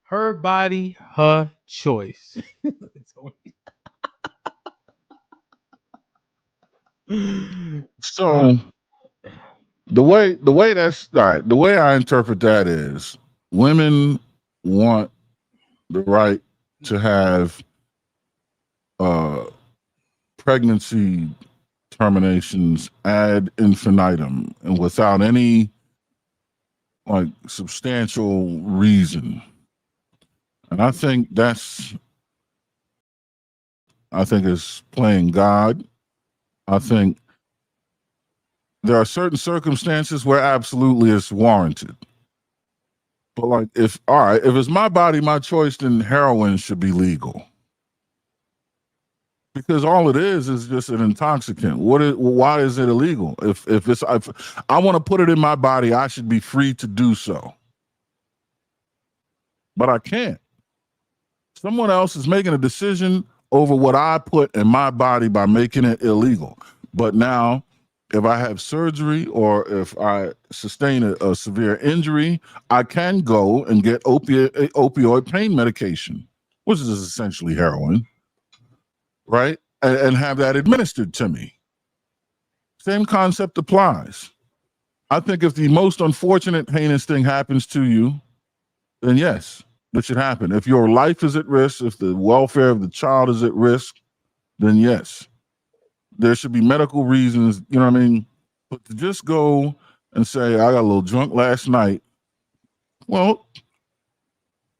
Her body, her choice. So the way that's all right, the way I interpret that is women want the right to have uh pregnancy terminations ad infinitum and without any like substantial reason. And I think it's playing God. I think there are certain circumstances where absolutely it's warranted. But like if all right, if it's my body, my choice, then heroin should be legal. Because all it is just an intoxicant. Why is it illegal? If I want to put it in my body, I should be free to do so. But I can't. Someone else is making a decision over what I put in my body by making it illegal. But now, if I have surgery or if I sustain a severe injury, I can go and get opioid pain medication, which is essentially heroin, right? And have that administered to me. Same concept applies. I think if the most unfortunate, heinous thing happens to you, then yes, that should happen. If your life is at risk, if the welfare of the child is at risk, then yes, there should be medical reasons, you know what I mean? But to just go and say, I got a little drunk last night, well,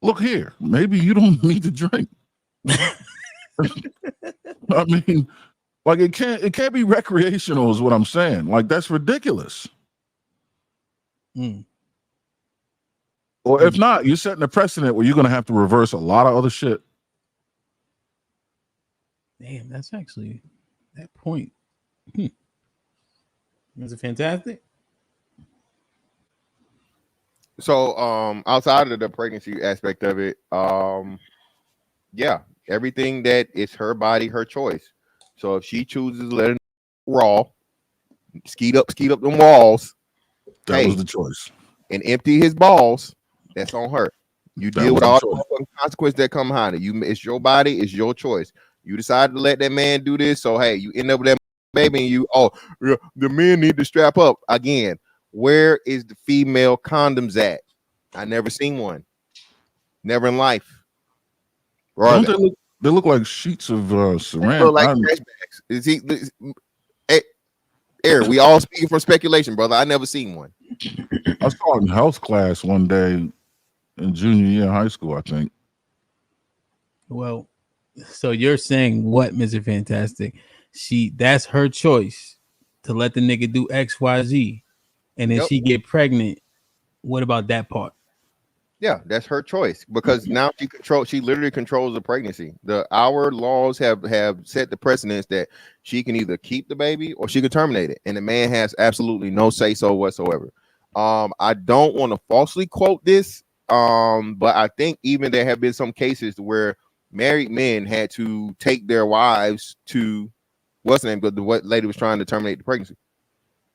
look here, maybe you don't need to drink. I mean, like it can't be recreational is what I'm saying. Like that's ridiculous. Mm. Or if not, you're setting a precedent where you're going to have to reverse a lot of other shit. Damn, that's actually that point. Is it fantastic? So outside of the pregnancy aspect of it, yeah, everything that is her body, her choice. So if she chooses to let it raw, skeet up them walls, that was the choice, and empty his balls, that's on her. You That deal was with the all choice. the consequences that come behind it. It's your body, it's your choice. You decided to let that man do this, so hey, you end up with that baby, and the men need to strap up again. Where is the female condoms at? I never seen one. Never in life. Where are Don't they? they look like sheets of They saran? look like trash bags. Is he? Eric, we all speaking from speculation, brother. I never seen one. I saw it in health class one day in junior year of high school, I think. Well, so you're saying what, Mr. Fantastic? That's her choice to let the nigga do XYZ, and then Yep. she get pregnant. What about that part? Yeah, that's her choice because now she literally controls the pregnancy. Our laws have set the precedence that she can either keep the baby or she can terminate it, and the man has absolutely no say so whatsoever. I don't want to falsely quote this, but I think even there have been some cases where married men had to take their wives to what's the name, but what lady was trying to terminate the pregnancy.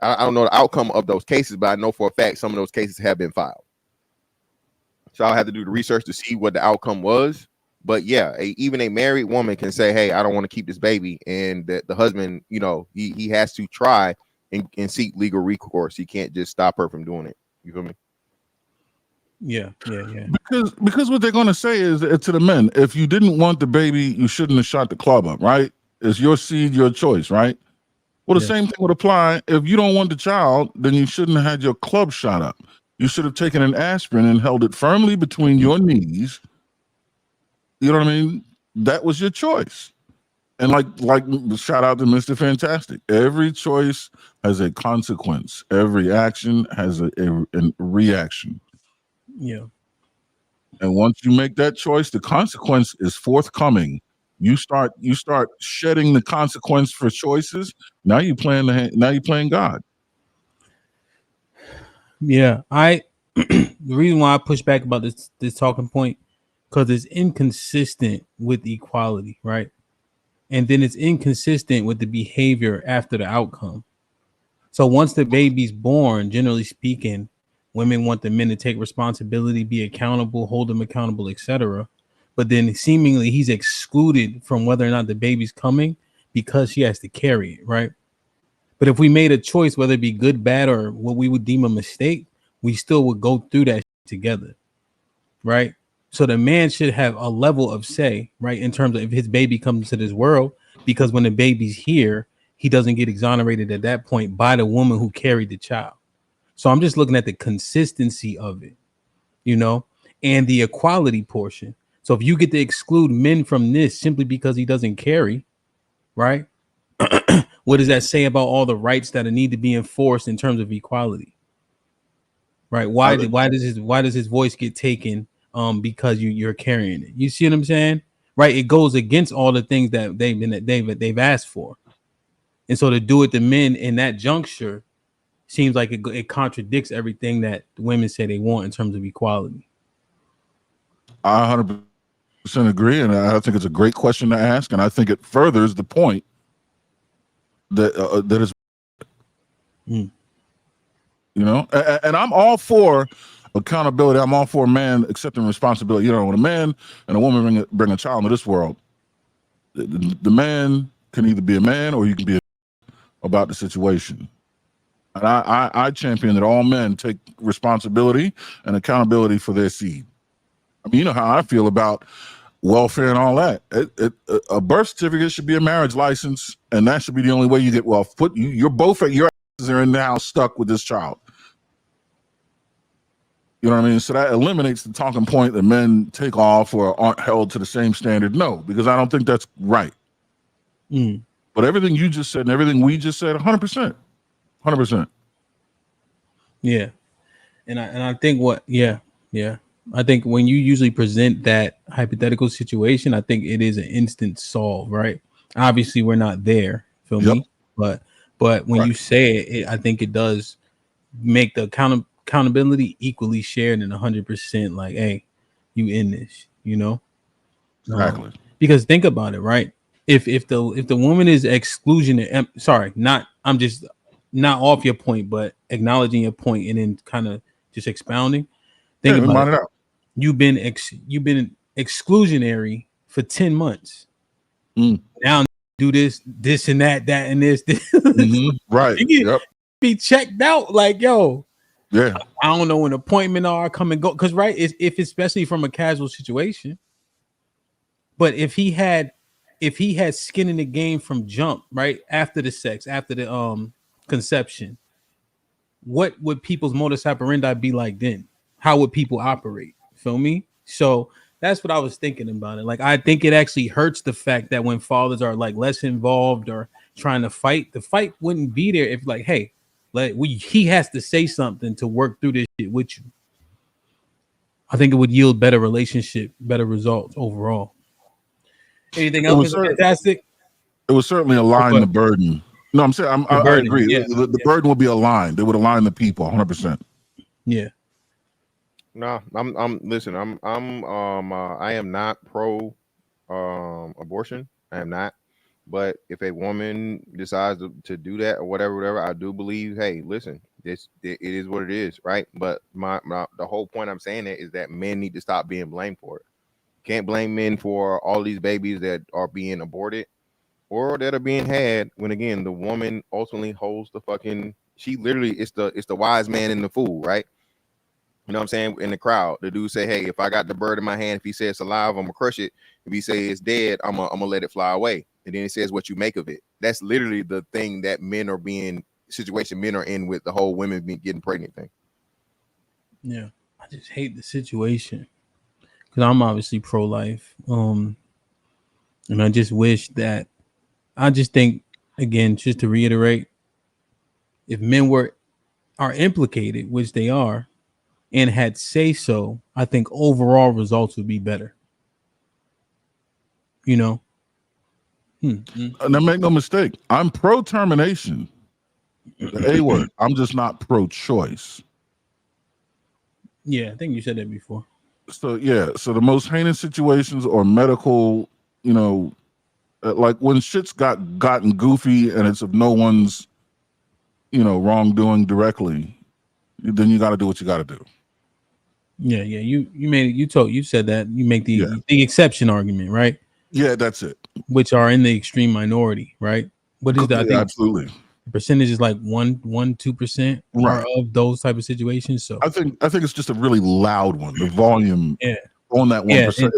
I don't know the outcome of those cases, but I know for a fact some of those cases have been filed. So I'll have to do the research to see what the outcome was. But yeah, even a married woman can say, hey, I don't want to keep this baby. And the husband, he has to try and seek legal recourse. He can't just stop her from doing it. You feel me? Yeah. Because what they're going to say is to the men, if you didn't want the baby, you shouldn't have shot the club up, right? It's your seed, your choice, right? Well, the same thing would apply. If you don't want the child, then you shouldn't have had your club shot up. You should have taken an aspirin and held it firmly between your knees. You know what I mean? That was your choice. And like shout out to Mr. Fantastic. Every choice has a consequence. Every action has a reaction. Yeah. And once you make that choice, the consequence is forthcoming. You start shedding the consequence for choices. Now you're playing God. Yeah. The reason why I push back about this talking point, because it's inconsistent with equality, right? And then it's inconsistent with the behavior after the outcome. So once the baby's born, generally speaking, Women want the men to take responsibility, be accountable, hold them accountable, etc. But then seemingly he's excluded from whether or not the baby's coming because she has to carry it, right? But if we made a choice, whether it be good, bad, or what we would deem a mistake, we still would go through that together, right? So the man should have a level of say, right, in terms of if his baby comes to this world, because when the baby's here, he doesn't get exonerated at that point by the woman who carried the child. So I'm just looking at the consistency of it, you know, and the equality portion. So if you get to exclude men from this simply because he doesn't carry, right? What does that say about all the rights that need to be enforced in terms of equality? Right? Why does his voice get taken because you're carrying it? You see what I'm saying? Right? It goes against all the things that they've asked for. And so to do it to men in that juncture seems like it contradicts everything that the women say they want in terms of equality. I 100% agree, and I think it's a great question to ask, and I think it furthers the point that is, you know, and I'm all for accountability. I'm all for a man accepting responsibility. You know, when a man and a woman bring a child into this world, the man can either be a man or you can be about the situation. And I champion that all men take responsibility and accountability for their seed. I mean, you know how I feel about welfare and all that. A birth certificate should be a marriage license, and that should be the only way you get wealth. You're both at your asses are in the house stuck with this child. You know what I mean? So that eliminates the talking point that men take off or aren't held to the same standard. No, because I don't think that's right. But everything you just said and everything we just said, 100%. 100%. Yeah. And I think I think when you usually present that hypothetical situation, I think it is an instant solve, right? Obviously, we're not there, feel me? But when you say it, I think it does make the accountability equally shared and 100%. Like, hey, you in this, you know? Exactly. Because think about it, right? If the woman is exclusionary, I'm just not off your point, but acknowledging your point and then kind of just expounding. Think about it. You've been exclusionary for 10 months. Now do this and that and this. Right. You be checked out like, yo. Yeah. I don't know when appointment are come and go. Because right, if especially from a casual situation. But if he had skin in the game from jump, right, after the sex, after the conception, what would people's modus operandi be like then? How would people operate? Feel me? So that's what I was thinking about it. Like, I think it actually hurts the fact that when fathers are like less involved or trying to fight, the fight wouldn't be there if like, hey, he has to say something to work through this shit with you. I think it would yield better relationship, better results overall. Anything else? Fantastic. It would certainly align the burden. No, I'm saying I agree. Yeah. The burden will be aligned. They would align the people 100%. Yeah. No, listen, I am not pro abortion. I am not. But if a woman decides to do that or whatever, I do believe, hey, listen, it is what it is, right? But the whole point I'm saying is that men need to stop being blamed for it. Can't blame men for all these babies that are being aborted or that are being had when again the woman ultimately holds the fucking she literally it's the wise man and the fool, right? You know what I'm saying? In the crowd, the dude say, hey, if I got the bird in my hand, if he says it's alive, I'm gonna crush it. If he say it's dead, I'm gonna let it fly away. And then he says what you make of it. That's literally the thing that men are in with the whole women being getting pregnant thing. Yeah, I just hate the situation because I'm obviously pro-life. And I just wish that I just think again, just to reiterate, if men are implicated, which they are, and had say so, I think overall results would be better. You know? And then make no mistake, I'm pro termination. The A word. I'm just not pro choice. Yeah, I think you said that before. So yeah, so the most heinous situations or medical, you know, like when shit's gotten goofy and it's of no one's, you know, wrongdoing directly, then you got to do what you got to do. Yeah, you said that you make the exception argument, right? Yeah, that's it. Which are in the extreme minority, right? What is that? I think absolutely. The percentage is like 2% are of those type of situations. So I think it's just a really loud one. The volume on that 1%,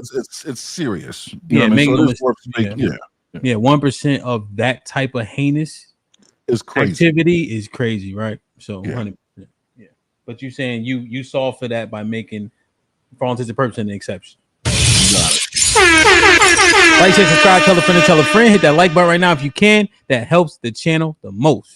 it's serious. You know what I mean? So it is worth speaking. Yeah, 1% of that type of heinous is crazy. Activity is crazy, right? So 100%. Yeah. But you saying you solve for that by making, for all intents and purposes, an exception. Got it. Like, share, subscribe, tell a friend, hit that like button right now if you can. That helps the channel the most.